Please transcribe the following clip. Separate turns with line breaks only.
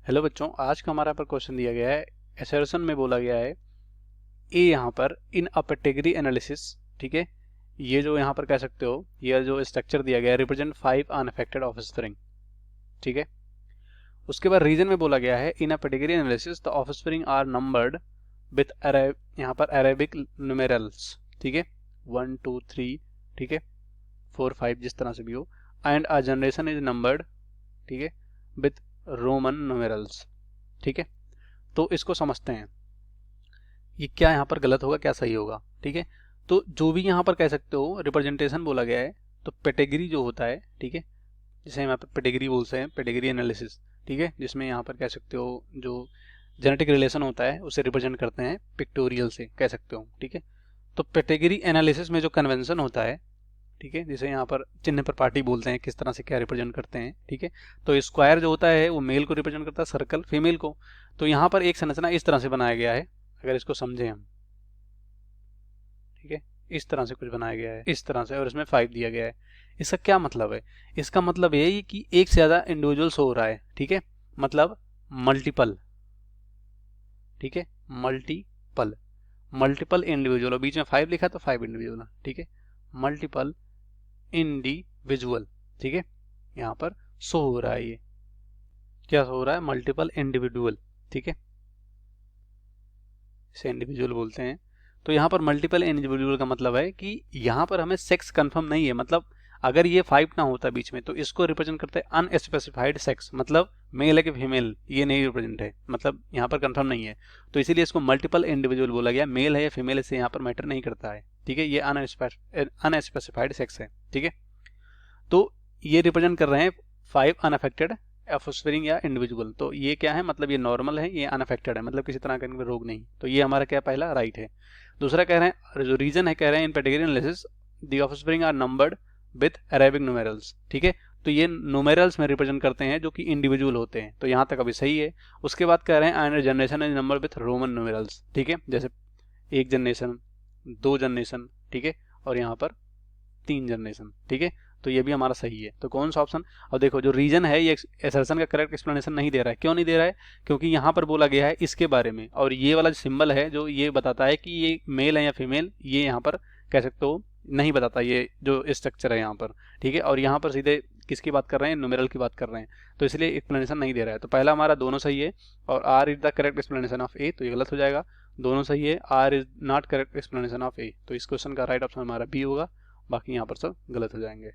Hello बच्चों, आज का हमारा पर क्वेश्चन दिया गया है। एसर्शन में बोला गया है ए यहाँ पर इन अ कैटेगरी एनालिसिस, ठीक है। ये जो यहाँ पर कह सकते हो, ये जो स्ट्रक्चर दिया गया है रिप्रेजेंट 5 अनअफेक्टेड ऑफस्प्रिंग, ठीक है। उसके बाद रीजन में बोला गया है in a category analysis the offspring are numbered with यहाँ पर अरेबिक न्यूमेरल्स, ठीक है, 1 2 3, ठीक है, 4 5 जिस तरह से भी हो, and a generation is numbered, ठीक है, विथ रोमन न्यूमेरल्स, ठीक है। तो इसको समझते हैं, ये क्या यहाँ पर गलत होगा क्या सही होगा, ठीक है। तो जो भी यहाँ पर कह सकते हो रिप्रेजेंटेशन बोला गया है, तो पेटेगरी जो होता है, ठीक है, जिसे हम यहाँ पर पेटेगरी बोलते हैं, पेटेगरी एनालिसिस, ठीक है, जिसमें यहाँ पर कह सकते हो जो जेनेटिक रिलेशन होता है उसे रिप्रेजेंट करते हैं पिक्टोरियल से, कह सकते हो, ठीक है। तो पेटेगरी एनालिसिस में जो कन्वेंशन होता है, ठीक है, जिसे यहाँ पर चिन्ह पर पार्टी बोलते हैं, किस तरह से क्या रिप्रेजेंट करते हैं, ठीक है। तो स्क्वायर जो होता है वो मेल को रिप्रेजेंट करता है, सर्कल फीमेल को। तो यहाँ पर एक संरचना इस तरह से बनाया गया है, अगर इसको समझें हम, ठीक है, इस तरह से कुछ बनाया गया है, इस तरह से, और इसमें 5 दिया गया है। इसका क्या मतलब है? इसका मतलब ये है कि एक से ज्यादा इंडिविजुअल शो हो रहा है, ठीक है, मतलब मल्टीपल, ठीक है, मल्टीपल, मल्टीपल इंडिविजुअल, और बीच में 5 लिखा तो 5 इंडिविजुअल, ठीक है, मल्टीपल इंडिविजुअल, ठीक है, यहाँ पर शो हो रहा है। ये क्या शो हो रहा है? मल्टीपल इंडिविजुअल, ठीक है, इसे इंडिविजुअल बोलते हैं। तो यहाँ पर मल्टीपल इंडिविजुअल का मतलब है कि यहाँ पर हमें सेक्स कंफर्म नहीं है, मतलब अगर ये 5 ना होता बीच में तो इसको रिप्रेजेंट करते हैं अनस्पेसिफाइड सेक्स, मतलब मेल है कि फीमेल ये नहीं रिप्रेजेंट है, मतलब यहाँ पर कंफर्म नहीं है, तो इसीलिए इसको मल्टीपल इंडिविजुअल बोला गया। मेल है या फीमेल इससे यहाँ पर मैटर नहीं करता है, ठीक है, ये अनस्पेसिफाइड सेक्स है, ठीक है। तो ये रिप्रेजेंट कर रहे हैं 5 अनअफेक्टेड ऑफस्प्रिंग या इंडिविजुअल। तो ये क्या है? मतलब ये नॉर्मल है, ये अनअफेक्टेड है, मतलब किसी तरह का इनमें रोग नहीं। तो ये हमारा क्या पहला राइट है। दूसरा कह रहे हैं, जो रीजन है, कह रहे हैं in pedigree analysis the offspring are numbered with Arabic numerals, ठीक है। तो ये न्यूमेरल्स में रिप्रेजेंट करते हैं जो कि इंडिविजुअल होते हैं, तो यहाँ तक अभी सही है। उसके बाद कह रहे हैं and generation is number with Roman numerals, ठीक है, जैसे 1 जनरेशन, 2 जनरेशन, ठीक है, और यहाँ पर 3 जनरेशन, ठीक है। तो ये भी हमारा सही है। तो कौन सा ऑप्शन? और देखो जो रीजन है ये एसर्शन का करेक्ट एक्सप्लेनेशन नहीं दे रहा है। क्यों नहीं दे रहा है? क्योंकि यहाँ पर बोला गया है इसके बारे में, और ये वाला सिंबल है जो ये बताता है कि ये मेल है या फीमेल, ये यहाँ पर कह सकते हो नहीं बताता, ये जो स्ट्रक्चर है यहाँ पर, ठीक है। और यहाँ पर सीधे किसकी बात कर रहे हैं? न्यूमेरल की बात कर रहे हैं, तो इसलिए एक्सप्लेनेशन नहीं दे रहा है। तो पहला हमारा दोनों सही है, और R is the correct explanation of A, तो ये गलत हो जाएगा। दोनों सही है, R is not correct explanation of A, तो इस क्वेश्चन का राइट ऑप्शन हमारा बी होगा। बाकी यहाँ पर सब गलत हो जाएंगे।